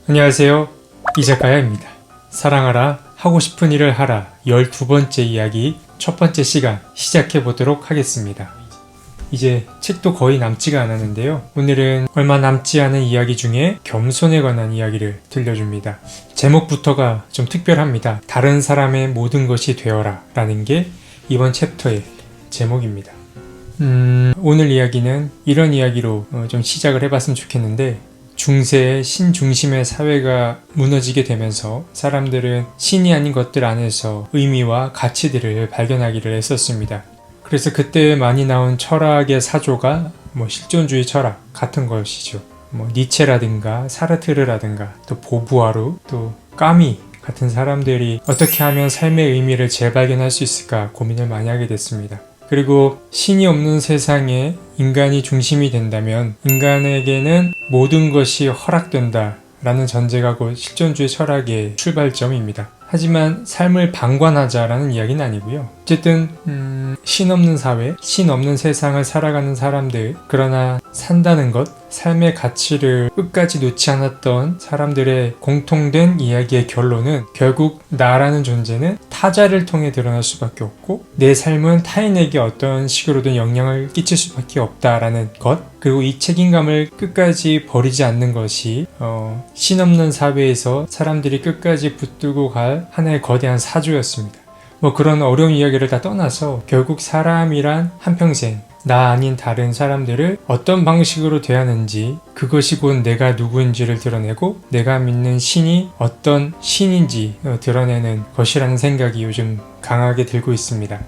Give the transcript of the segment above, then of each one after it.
안녕하세요. 이자카야입니다. 사랑하라, 하고 싶은 일을 하라 12번째 이야기 첫 번째 시간 시작해 보도록 하겠습니다. 이제 책도 거의 남지가 않았는데요. 오늘은 얼마 남지 않은 이야기 중에 겸손에 관한 이야기를 들려줍니다. 제목부터가 좀 특별합니다. 다른 사람의 모든 것이 되어라 라는 게 이번 챕터의 제목입니다. 오늘 이야기는 이런 이야기로 좀 시작을 해봤으면 좋겠는데, 중세의 신중심의 사회가 무너지게 되면서 사람들은 신이 아닌 것들 안에서 의미와 가치들을 발견하기를 했었습니다. 그래서 그때 많이 나온 철학의 사조가 실존주의 철학 같은 것이죠. 니체라든가 사르트르라든가 또 보부아르 또 까미 같은 사람들이 어떻게 하면 삶의 의미를 재발견할 수 있을까 고민을 많이 하게 됐습니다. 그리고 신이 없는 세상에 인간이 중심이 된다면 인간에게는 모든 것이 허락된다 라는 전제가 곧 실존주의 철학의 출발점입니다. 하지만 삶을 방관하자라는 이야기는 아니고요. 어쨌든 신 없는 사회, 신 없는 세상을 살아가는 사람들, 그러나 산다는 것, 삶의 가치를 끝까지 놓지 않았던 사람들의 공통된 이야기의 결론은 결국 나라는 존재는 타자를 통해 드러날 수밖에 없고 내 삶은 타인에게 어떤 식으로든 영향을 끼칠 수밖에 없다라는 것, 그리고 이 책임감을 끝까지 버리지 않는 것이 신 없는 사회에서 사람들이 끝까지 붙들고 갈 하나의 거대한 사조였습니다. 그런 어려운 이야기를 다 떠나서 결국 사람이란 한평생 나 아닌 다른 사람들을 어떤 방식으로 대하는지, 그것이 곧 내가 누구인지를 드러내고 내가 믿는 신이 어떤 신인지 드러내는 것이라는 생각이 요즘 강하게 들고 있습니다.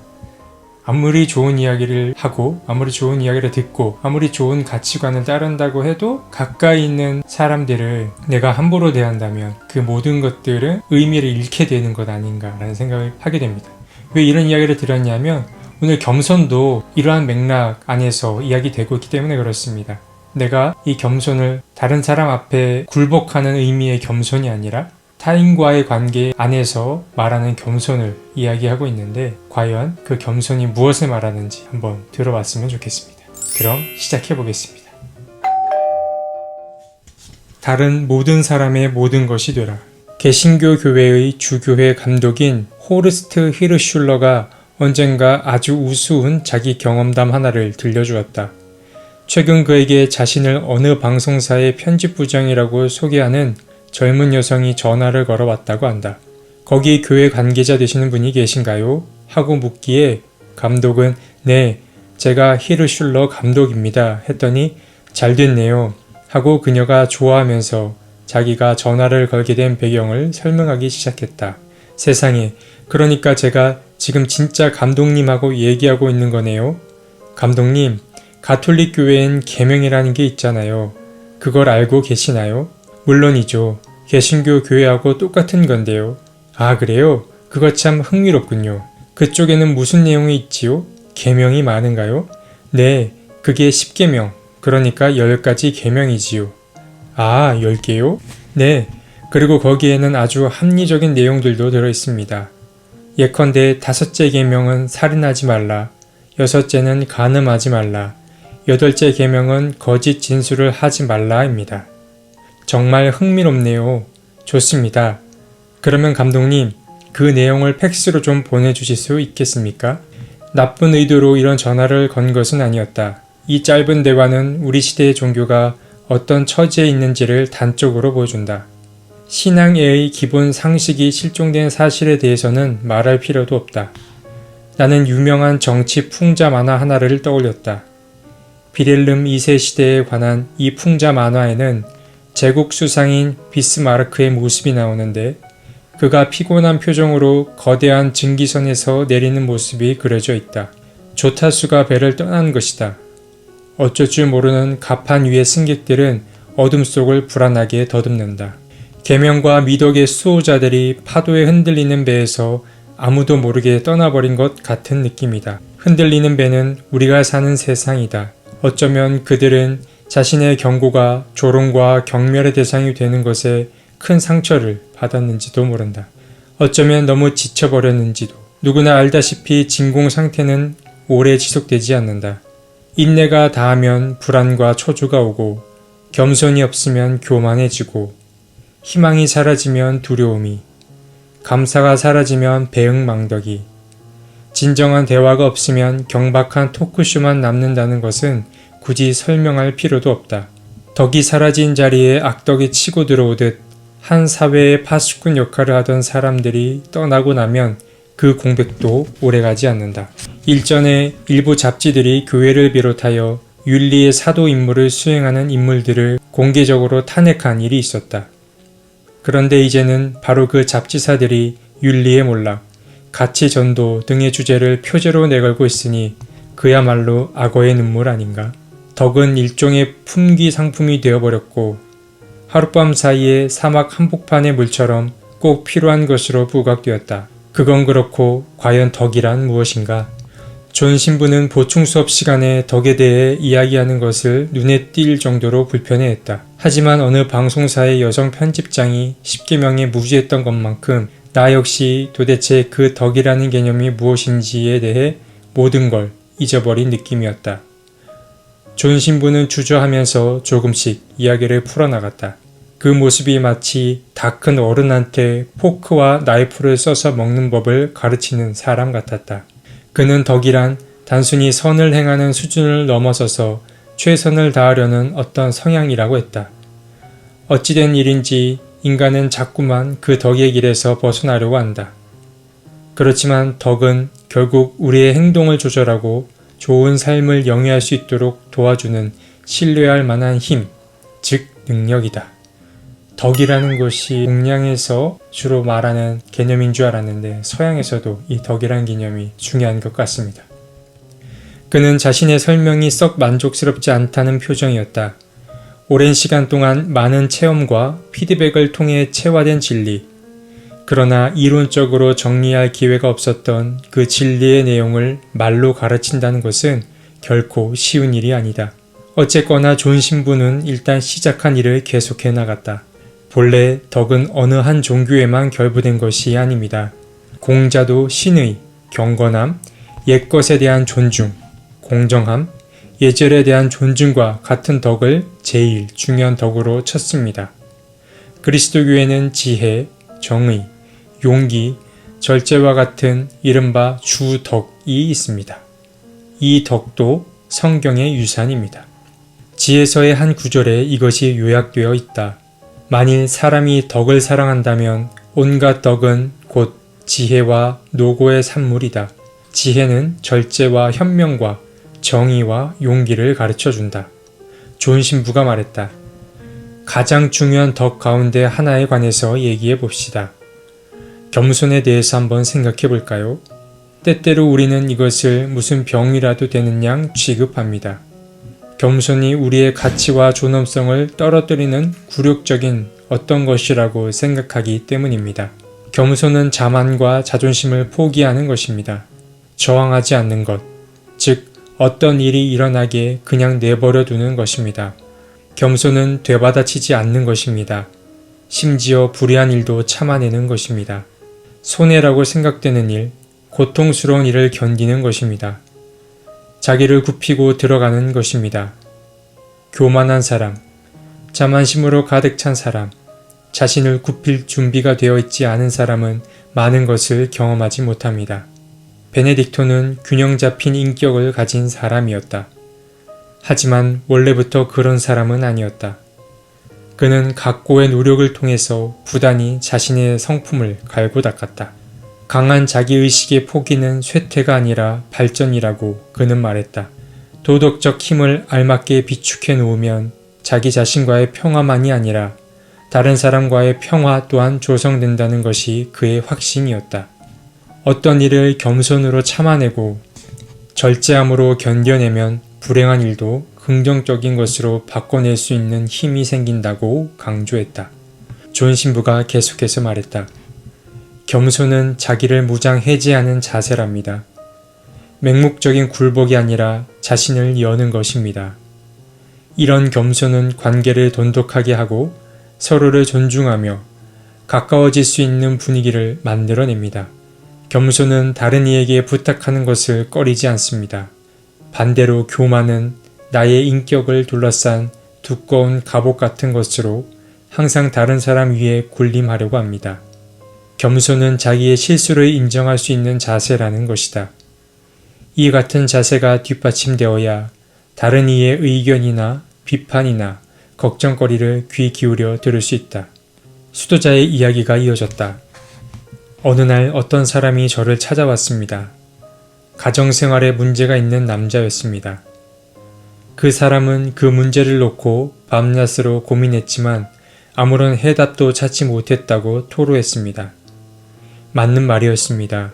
아무리 좋은 이야기를 하고 아무리 좋은 이야기를 듣고 아무리 좋은 가치관을 따른다고 해도 가까이 있는 사람들을 내가 함부로 대한다면 그 모든 것들은 의미를 잃게 되는 것 아닌가라는 생각을 하게 됩니다. 왜 이런 이야기를 드렸냐면 오늘 겸손도 이러한 맥락 안에서 이야기되고 있기 때문에 그렇습니다. 내가 이 겸손을 다른 사람 앞에 굴복하는 의미의 겸손이 아니라 타인과의 관계 안에서 말하는 겸손을 이야기하고 있는데, 과연 그 겸손이 무엇을 말하는지 한번 들어봤으면 좋겠습니다. 그럼 시작해 보겠습니다. 다른 모든 사람의 모든 것이 되라. 개신교 교회의 주교회 감독인 호르스트 히르슐러가 언젠가 아주 우스운 자기 경험담 하나를 들려주었다. 최근 그에게 자신을 어느 방송사의 편집부장이라고 소개하는 젊은 여성이 전화를 걸어왔다고 한다. 거기 교회 관계자 되시는 분이 계신가요? 하고 묻기에 감독은 네, 제가 히르슐러 감독입니다 했더니 잘 됐네요 하고 그녀가 좋아하면서 자기가 전화를 걸게 된 배경을 설명하기 시작했다. 세상에, 그러니까 제가 지금 진짜 감독님하고 얘기하고 있는 거네요. 감독님, 가톨릭 교회엔 계명이라는 게 있잖아요. 그걸 알고 계시나요? 물론이죠. 개신교 교회하고 똑같은 건데요. 아, 그래요? 그거 참 흥미롭군요. 그쪽에는 무슨 내용이 있지요? 계명이 많은가요? 네, 그게 10계명, 그러니까 10가지 계명이지요. 아, 10개요? 네, 그리고 거기에는 아주 합리적인 내용들도 들어있습니다. 예컨대 5째 계명은 살인하지 말라, 6째는 간음하지 말라, 8째 계명은 거짓 진술을 하지 말라입니다. 정말 흥미롭네요. 좋습니다. 그러면 감독님, 그 내용을 팩스로 좀 보내주실 수 있겠습니까? 나쁜 의도로 이런 전화를 건 것은 아니었다. 이 짧은 대화는 우리 시대의 종교가 어떤 처지에 있는지를 단적으로 보여준다. 신앙의 기본 상식이 실종된 사실에 대해서는 말할 필요도 없다. 나는 유명한 정치 풍자 만화 하나를 떠올렸다. 비렐름 2세 시대에 관한 이 풍자 만화에는 제국 수상인 비스마르크의 모습이 나오는데 그가 피곤한 표정으로 거대한 증기선에서 내리는 모습이 그려져 있다. 조타수가 배를 떠난 것이다. 어쩔 줄 모르는 갑판 위의 승객들은 어둠 속을 불안하게 더듬는다. 계명과 미덕의 수호자들이 파도에 흔들리는 배에서 아무도 모르게 떠나버린 것 같은 느낌이다. 흔들리는 배는 우리가 사는 세상이다. 어쩌면 그들은 자신의 경고가 조롱과 경멸의 대상이 되는 것에 큰 상처를 받았는지도 모른다. 어쩌면 너무 지쳐버렸는지도. 누구나 알다시피 진공 상태는 오래 지속되지 않는다. 인내가 다하면 불안과 초조가 오고 겸손이 없으면 교만해지고 희망이 사라지면 두려움이, 감사가 사라지면 배응망덕이, 진정한 대화가 없으면 경박한 토크쇼만 남는다는 것은 굳이 설명할 필요도 없다. 덕이 사라진 자리에 악덕이 치고 들어오듯 한 사회의 파수꾼 역할을 하던 사람들이 떠나고 나면 그 공백도 오래가지 않는다. 일전에 일부 잡지들이 교회를 비롯하여 윤리의 사도 임무를 수행하는 인물들을 공개적으로 탄핵한 일이 있었다. 그런데 이제는 바로 그 잡지사들이 윤리의 몰락, 가치 전도 등의 주제를 표제로 내걸고 있으니 그야말로 악어의 눈물 아닌가? 덕은 일종의 품귀 상품이 되어버렸고 하룻밤 사이에 사막 한복판의 물처럼 꼭 필요한 것으로 부각되었다. 그건 그렇고 과연 덕이란 무엇인가? 존 신부는 보충 수업 시간에 덕에 대해 이야기하는 것을 눈에 띌 정도로 불편해했다. 하지만 어느 방송사의 여성 편집장이 10계명에 무시했던 것만큼 나 역시 도대체 그 덕이라는 개념이 무엇인지에 대해 모든 걸 잊어버린 느낌이었다. 존 신부는 주저하면서 조금씩 이야기를 풀어나갔다. 그 모습이 마치 다 큰 어른한테 포크와 나이프를 써서 먹는 법을 가르치는 사람 같았다. 그는 덕이란 단순히 선을 행하는 수준을 넘어서서 최선을 다하려는 어떤 성향이라고 했다. 어찌된 일인지 인간은 자꾸만 그 덕의 길에서 벗어나려고 한다. 그렇지만 덕은 결국 우리의 행동을 조절하고 좋은 삶을 영위할 수 있도록 도와주는 신뢰할 만한 힘, 즉 능력이다. 덕이라는 것이 동양에서 주로 말하는 개념인 줄 알았는데 서양에서도 이 덕이라는 개념이 중요한 것 같습니다. 그는 자신의 설명이 썩 만족스럽지 않다는 표정이었다. 오랜 시간 동안 많은 체험과 피드백을 통해 체화된 진리, 그러나 이론적으로 정리할 기회가 없었던 그 진리의 내용을 말로 가르친다는 것은 결코 쉬운 일이 아니다. 어쨌거나 존 신부는 일단 시작한 일을 계속해 나갔다. 본래 덕은 어느 한 종교에만 결부된 것이 아닙니다. 공자도 신의, 경건함, 옛것에 대한 존중, 공정함, 예절에 대한 존중과 같은 덕을 제일 중요한 덕으로 쳤습니다. 그리스도교에는 지혜, 정의, 용기, 절제와 같은 이른바 주덕이 있습니다. 이 덕도 성경의 유산입니다. 지혜서의 한 구절에 이것이 요약되어 있다. 만일 사람이 덕을 사랑한다면 온갖 덕은 곧 지혜와 노고의 산물이다. 지혜는 절제와 현명과 정의와 용기를 가르쳐준다. 존 신부가 말했다. 가장 중요한 덕 가운데 하나에 관해서 얘기해 봅시다. 겸손에 대해서 한번 생각해 볼까요? 때때로 우리는 이것을 무슨 병이라도 되는 양 취급합니다. 겸손이 우리의 가치와 존엄성을 떨어뜨리는 굴욕적인 어떤 것이라고 생각하기 때문입니다. 겸손은 자만과 자존심을 포기하는 것입니다. 저항하지 않는 것, 즉 어떤 일이 일어나게 그냥 내버려 두는 것입니다. 겸손은 되받아치지 않는 것입니다. 심지어 불의한 일도 참아내는 것입니다. 손해라고 생각되는 일, 고통스러운 일을 견디는 것입니다. 자기를 굽히고 들어가는 것입니다. 교만한 사람, 자만심으로 가득 찬 사람, 자신을 굽힐 준비가 되어 있지 않은 사람은 많은 것을 경험하지 못합니다. 베네딕토는 균형 잡힌 인격을 가진 사람이었다. 하지만 원래부터 그런 사람은 아니었다. 그는 각고의 노력을 통해서 부단히 자신의 성품을 갈고 닦았다. 강한 자기의식의 포기는 쇠퇴가 아니라 발전이라고 그는 말했다. 도덕적 힘을 알맞게 비축해 놓으면 자기 자신과의 평화만이 아니라 다른 사람과의 평화 또한 조성된다는 것이 그의 확신이었다. 어떤 일을 겸손으로 참아내고 절제함으로 견뎌내면 불행한 일도 긍정적인 것으로 바꿔낼 수 있는 힘이 생긴다고 강조했다. 존 신부가 계속해서 말했다. 겸손은 자기를 무장 해제하는 자세랍니다. 맹목적인 굴복이 아니라 자신을 여는 것입니다. 이런 겸손은 관계를 돈독하게 하고 서로를 존중하며 가까워질 수 있는 분위기를 만들어냅니다. 겸손은 다른 이에게 부탁하는 것을 꺼리지 않습니다. 반대로 교만은 나의 인격을 둘러싼 두꺼운 갑옷 같은 것으로 항상 다른 사람 위에 군림하려고 합니다. 겸손은 자기의 실수를 인정할 수 있는 자세라는 것이다. 이 같은 자세가 뒷받침되어야 다른 이의 의견이나 비판이나 걱정거리를 귀 기울여 들을 수 있다. 수도자의 이야기가 이어졌다. 어느 날 어떤 사람이 저를 찾아왔습니다. 가정생활에 문제가 있는 남자였습니다. 그 사람은 그 문제를 놓고 밤낮으로 고민했지만 아무런 해답도 찾지 못했다고 토로했습니다. 맞는 말이었습니다.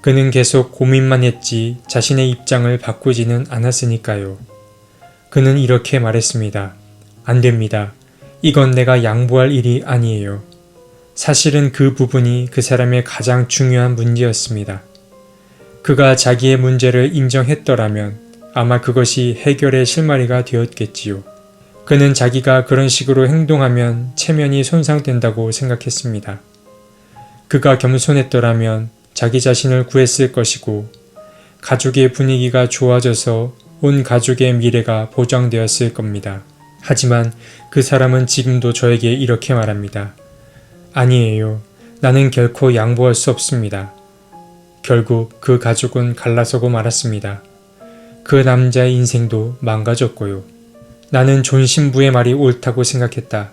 그는 계속 고민만 했지 자신의 입장을 바꾸지는 않았으니까요. 그는 이렇게 말했습니다. 안 됩니다. 이건 내가 양보할 일이 아니에요. 사실은 그 부분이 그 사람의 가장 중요한 문제였습니다. 그가 자기의 문제를 인정했더라면 아마 그것이 해결의 실마리가 되었겠지요. 그는 자기가 그런 식으로 행동하면 체면이 손상된다고 생각했습니다. 그가 겸손했더라면 자기 자신을 구했을 것이고 가족의 분위기가 좋아져서 온 가족의 미래가 보장되었을 겁니다. 하지만 그 사람은 지금도 저에게 이렇게 말합니다. 아니에요. 나는 결코 양보할 수 없습니다. 결국 그 가족은 갈라서고 말았습니다. 그 남자의 인생도 망가졌고요. 나는 존 신부의 말이 옳다고 생각했다.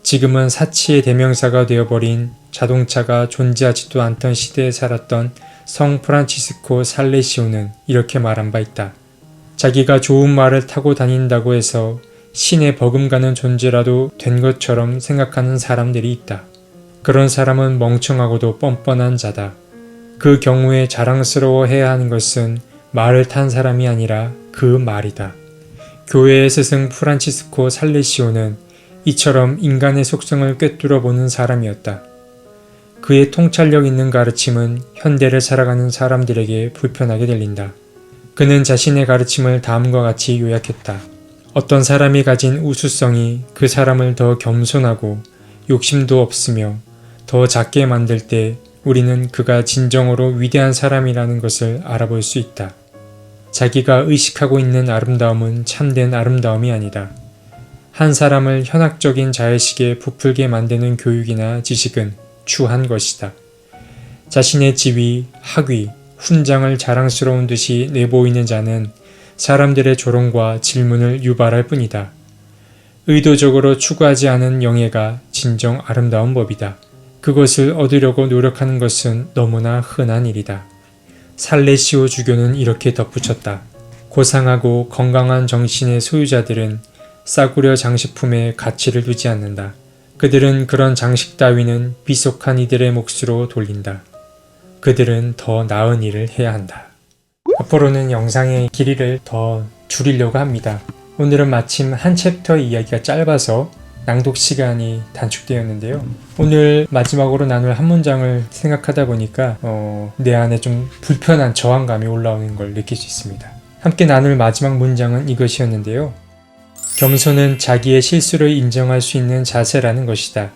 지금은 사치의 대명사가 되어버린 자동차가 존재하지도 않던 시대에 살았던 성 프란치스코 살레시오는 이렇게 말한 바 있다. 자기가 좋은 말을 타고 다닌다고 해서 신에 버금가는 존재라도 된 것처럼 생각하는 사람들이 있다. 그런 사람은 멍청하고도 뻔뻔한 자다. 그 경우에 자랑스러워해야 하는 것은 말을 탄 사람이 아니라 그 말이다. 교회의 스승 프란치스코 살레시오는 이처럼 인간의 속성을 꿰뚫어 보는 사람이었다. 그의 통찰력 있는 가르침은 현대를 살아가는 사람들에게 불편하게 들린다. 그는 자신의 가르침을 다음과 같이 요약했다. 어떤 사람이 가진 우수성이 그 사람을 더 겸손하고 욕심도 없으며 더 작게 만들 때 우리는 그가 진정으로 위대한 사람이라는 것을 알아볼 수 있다. 자기가 의식하고 있는 아름다움은 참된 아름다움이 아니다. 한 사람을 현학적인 자의식에 부풀게 만드는 교육이나 지식은 추한 것이다. 자신의 지위, 학위, 훈장을 자랑스러운 듯이 내보이는 자는 사람들의 조롱과 질문을 유발할 뿐이다. 의도적으로 추구하지 않은 영예가 진정 아름다운 법이다. 그것을 얻으려고 노력하는 것은 너무나 흔한 일이다. 살레시오 주교는 이렇게 덧붙였다. 고상하고 건강한 정신의 소유자들은 싸구려 장식품에 가치를 두지 않는다. 그들은 그런 장식 따위는 비속한 이들의 몫으로 돌린다. 그들은 더 나은 일을 해야 한다. 앞으로는 영상의 길이를 더 줄이려고 합니다. 오늘은 마침 한 챕터의 이야기가 짧아서 낭독 시간이 단축되었는데요. 오늘 마지막으로 나눌 한 문장을 생각하다 보니까 내 안에 좀 불편한 저항감이 올라오는 걸 느낄 수 있습니다. 함께 나눌 마지막 문장은 이것이었는데요. 겸손은 자기의 실수를 인정할 수 있는 자세라는 것이다.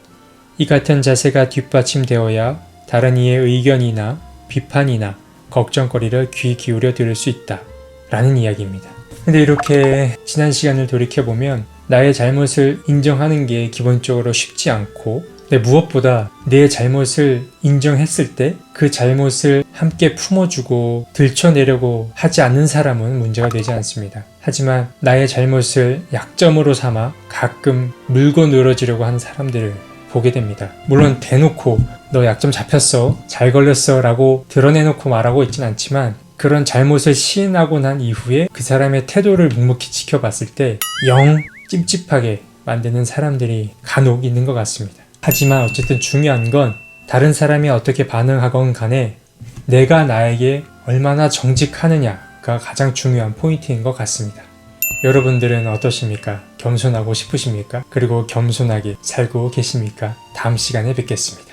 이 같은 자세가 뒷받침되어야 다른 이의 의견이나 비판이나 걱정거리를 귀 기울여 들을 수 있다. 라는 이야기입니다. 근데 이렇게 지난 시간을 돌이켜보면 나의 잘못을 인정하는 게 기본적으로 쉽지 않고 무엇보다 내 잘못을 인정했을 때 그 잘못을 함께 품어주고 들춰내려고 하지 않는 사람은 문제가 되지 않습니다. 하지만 나의 잘못을 약점으로 삼아 가끔 물고 늘어지려고 하는 사람들을 보게 됩니다. 물론 대놓고 너 약점 잡혔어, 잘 걸렸어 라고 드러내놓고 말하고 있진 않지만 그런 잘못을 시인하고 난 이후에 그 사람의 태도를 묵묵히 지켜봤을 때 영 찝찝하게 만드는 사람들이 간혹 있는 것 같습니다. 하지만 어쨌든 중요한 건 다른 사람이 어떻게 반응하건 간에 내가 나에게 얼마나 정직하느냐가 가장 중요한 포인트인 것 같습니다. 여러분들은 어떠십니까? 겸손하고 싶으십니까? 그리고 겸손하게 살고 계십니까? 다음 시간에 뵙겠습니다.